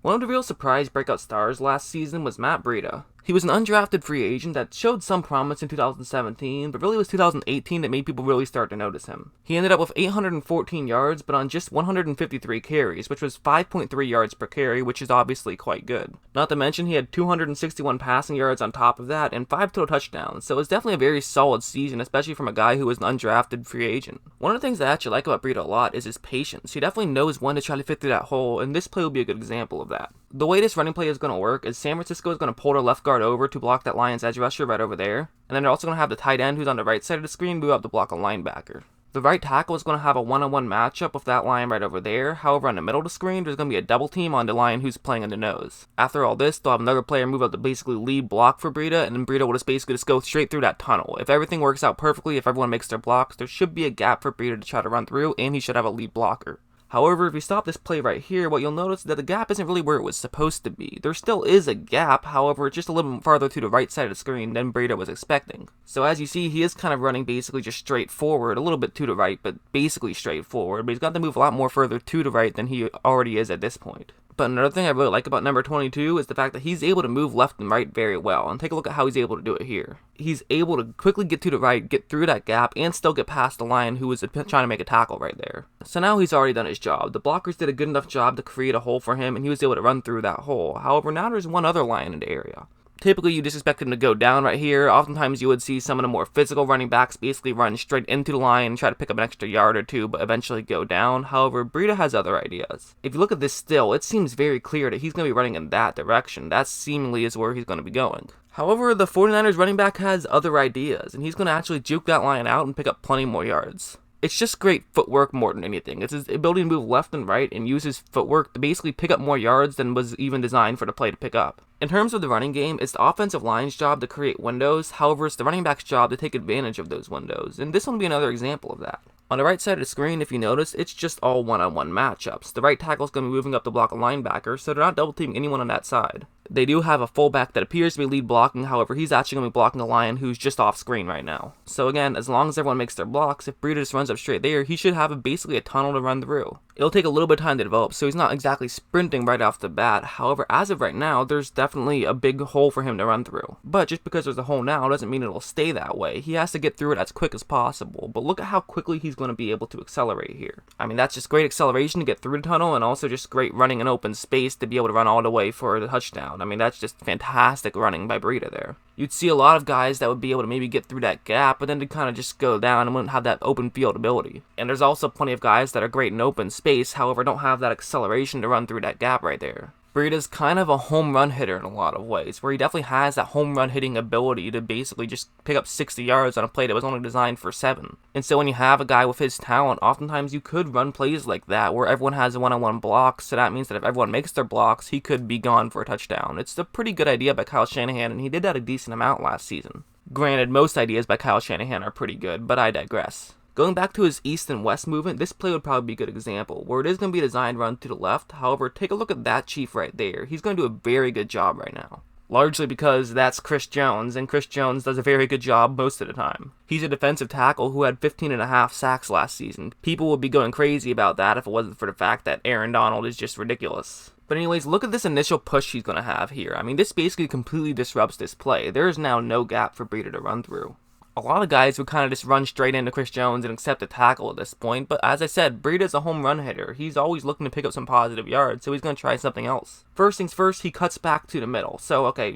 One of the real surprise breakout stars last season was Matt Breida. He was an undrafted free agent that showed some promise in 2017, but really it was 2018 that made people really start to notice him. He ended up with 814 yards, but on just 153 carries, which was 5.3 yards per carry, which is obviously quite good. Not to mention he had 261 passing yards on top of that, and 5 total touchdowns, so it was definitely a very solid season, especially from a guy who was an undrafted free agent. One of the things I actually like about Breida a lot is his patience. He definitely knows when to try to fit through that hole, and this play will be a good example of that. The way this running play is going to work is San Francisco is going to pull their left guard over to block that Lions edge rusher right over there, and then they're also going to have the tight end who's on the right side of the screen move up to block a linebacker. The right tackle is going to have a one-on-one matchup with that lion right over there. However, on the middle of the screen, there's going to be a double team on the lion who's playing in the nose. After all this, they'll have another player move up to basically lead block for Breda, and then Breda will just basically go straight through that tunnel. If everything works out perfectly, if everyone makes their blocks, there should be a gap for Breda to try to run through, and he should have a lead blocker. However, if you stop this play right here, what you'll notice is that the gap isn't really where it was supposed to be. There still is a gap, however, it's just a little bit farther to the right side of the screen than Breda was expecting. So as you see, he is kind of running basically just straight forward, a little bit to the right, but basically straight forward. But he's got to move a lot more further to the right than he already is at this point. But another thing I really like about number 22 is the fact that he's able to move left and right very well, and take a look at how he's able to do it here. He's able to quickly get to the right, get through that gap, and still get past the lion who was trying to make a tackle right there. So now he's already done his job. The blockers did a good enough job to create a hole for him, and he was able to run through that hole. However, now there's one other lion in the area. Typically, you just expect him to go down right here. Oftentimes, you would see some of the more physical running backs basically run straight into the line and try to pick up an extra yard or two, but eventually go down. However, Breda has other ideas. If you look at this still, it seems very clear that he's going to be running in that direction. That seemingly is where he's going to be going. However, the 49ers running back has other ideas, and he's going to actually juke that line out and pick up plenty more yards. It's just great footwork more than anything. It's his ability to move left and right and use his footwork to basically pick up more yards than was even designed for the play to pick up. In terms of the running game, it's the offensive line's job to create windows, however it's the running back's job to take advantage of those windows, and this one will be another example of that. On the right side of the screen, if you notice, it's just all one-on-one matchups. The right tackle is going to be moving up to block a linebacker, so they're not double-teaming anyone on that side. They do have a fullback that appears to be lead blocking, however, he's actually going to be blocking a lion who's just off screen right now. So again, as long as everyone makes their blocks, if Breda just runs up straight there, he should have basically a tunnel to run through. It'll take a little bit of time to develop, so he's not exactly sprinting right off the bat. However, as of right now, there's definitely a big hole for him to run through. But just because there's a hole now doesn't mean it'll stay that way. He has to get through it as quick as possible. But look at how quickly he's going to be able to accelerate here. I mean, that's just great acceleration to get through the tunnel, and also just great running in open space to be able to run all the way for the touchdown. I mean, that's just fantastic running by Breda there. You'd see a lot of guys that would be able to maybe get through that gap, but then to kind of just go down and wouldn't have that open field ability. And there's also plenty of guys that are great in open space, however don't have that acceleration to run through that gap right there. Breda's kind of a home run hitter in a lot of ways, where he definitely has that home run hitting ability to basically just pick up 60 yards on a play that was only designed for 7. And so when you have a guy with his talent, oftentimes you could run plays like that, where everyone has a one-on-one block, so that means that if everyone makes their blocks, he could be gone for a touchdown. It's a pretty good idea by Kyle Shanahan, and he did that a decent amount last season. Granted, most ideas by Kyle Shanahan are pretty good, but I digress. Going back to his east and west movement, this play would probably be a good example, where it is going to be a designed run to the left. However, take a look at that chief right there. He's going to do a very good job right now. Largely because that's Chris Jones, and Chris Jones does a very good job most of the time. He's a defensive tackle who had 15.5 sacks last season. People would be going crazy about that if it wasn't for the fact that Aaron Donald is just ridiculous. But anyways, look at this initial push he's going to have here. I mean, this basically completely disrupts this play. There is now no gap for Breda to run through. A lot of guys would kind of just run straight into Chris Jones and accept a tackle at this point, but as I said, Breda's a home run hitter. He's always looking to pick up some positive yards, so he's going to try something else. First things first, he cuts back to the middle, so okay,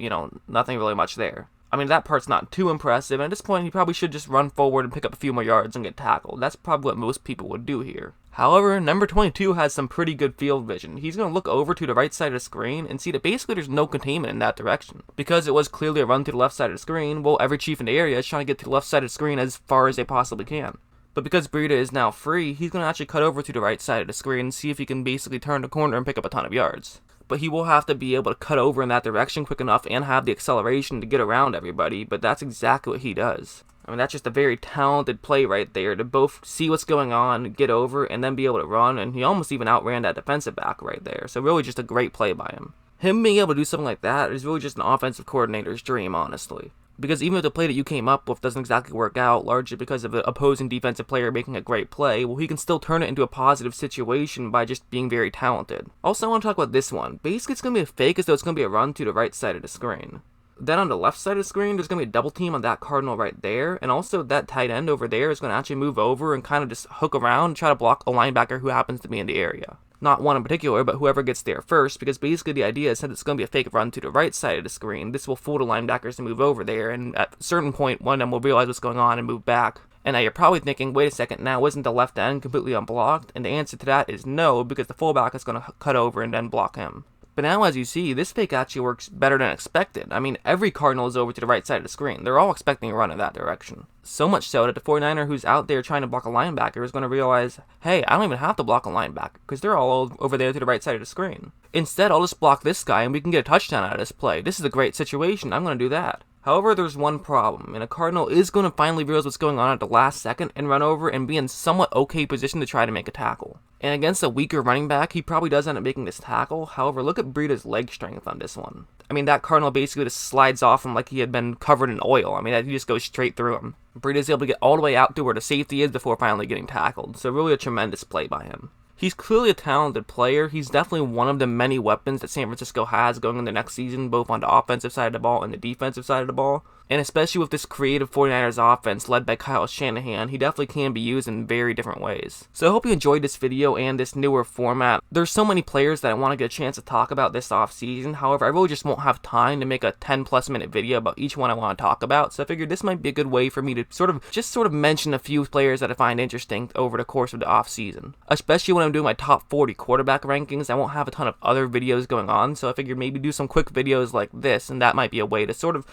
nothing really much there. I mean, that part's not too impressive, and at this point, he probably should just run forward and pick up a few more yards and get tackled. That's probably what most people would do here. However, number 22 has some pretty good field vision. He's going to look over to the right side of the screen and see that basically there's no containment in that direction. Because it was clearly a run to the left side of the screen, well, every chief in the area is trying to get to the left side of the screen as far as they possibly can. But because Breda is now free, he's going to actually cut over to the right side of the screen and see if he can basically turn the corner and pick up a ton of yards. But he will have to be able to cut over in that direction quick enough and have the acceleration to get around everybody, but that's exactly what he does. I mean, that's just a very talented play right there to both see what's going on, get over, and then be able to run, and he almost even outran that defensive back right there. So really just a great play by him. Him being able to do something like that is really just an offensive coordinator's dream, honestly. Because even if the play that you came up with doesn't exactly work out, largely because of the opposing defensive player making a great play, well, he can still turn it into a positive situation by just being very talented. Also, I want to talk about this one. Basically, it's going to be a fake as though it's going to be a run to the right side of the screen. Then on the left side of the screen, there's going to be a double team on that Cardinal right there, and also that tight end over there is going to actually move over and kind of just hook around and try to block a linebacker who happens to be in the area. Not one in particular, but whoever gets there first, because basically the idea is, since it's going to be a fake run to the right side of the screen, this will fool the linebackers to move over there, and at a certain point, one of them will realize what's going on and move back. And now you're probably thinking, wait a second, now isn't the left end completely unblocked? And the answer to that is no, because the fullback is going to cut over and then block him. But now, as you see, this fake actually works better than expected. I mean, every Cardinal is over to the right side of the screen. They're all expecting a run in that direction. So much so that the 49er who's out there trying to block a linebacker is going to realize, hey, I don't even have to block a linebacker, because they're all over there to the right side of the screen. Instead, I'll just block this guy and we can get a touchdown out of this play. This is a great situation. I'm going to do that. However, there's one problem, and a Cardinal is going to finally realize what's going on at the last second and run over and be in somewhat okay position to try to make a tackle. And against a weaker running back, he probably does end up making this tackle. However, look at Breda's leg strength on this one. I mean, that Cardinal basically just slides off him like he had been covered in oil. I mean, he just goes straight through him. Breda's able to get all the way out to where the safety is before finally getting tackled, so really a tremendous play by him. He's clearly a talented player. He's definitely one of the many weapons that San Francisco has going into next season, both on the offensive side of the ball and the defensive side of the ball. And especially with this creative 49ers offense led by Kyle Shanahan, he definitely can be used in very different ways. So I hope you enjoyed this video and this newer format. There's so many players that I want to get a chance to talk about this offseason. However, I really just won't have time to make a 10+ minute video about each one I want to talk about. So I figured this might be a good way for me to sort of mention a few players that I find interesting over the course of the offseason. Especially when I'm doing my top 40 quarterback rankings, I won't have a ton of other videos going on. So I figured maybe do some quick videos like this, and that might be a way to sort of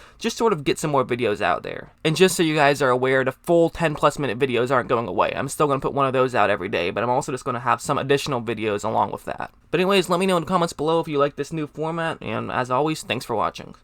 get some more videos out there. And just so you guys are aware, the full 10+ minute videos aren't going away. I'm still going to put one of those out every day, but I'm also just going to have some additional videos along with that. But anyways, let me know in the comments below if you like this new format, and as always, thanks for watching.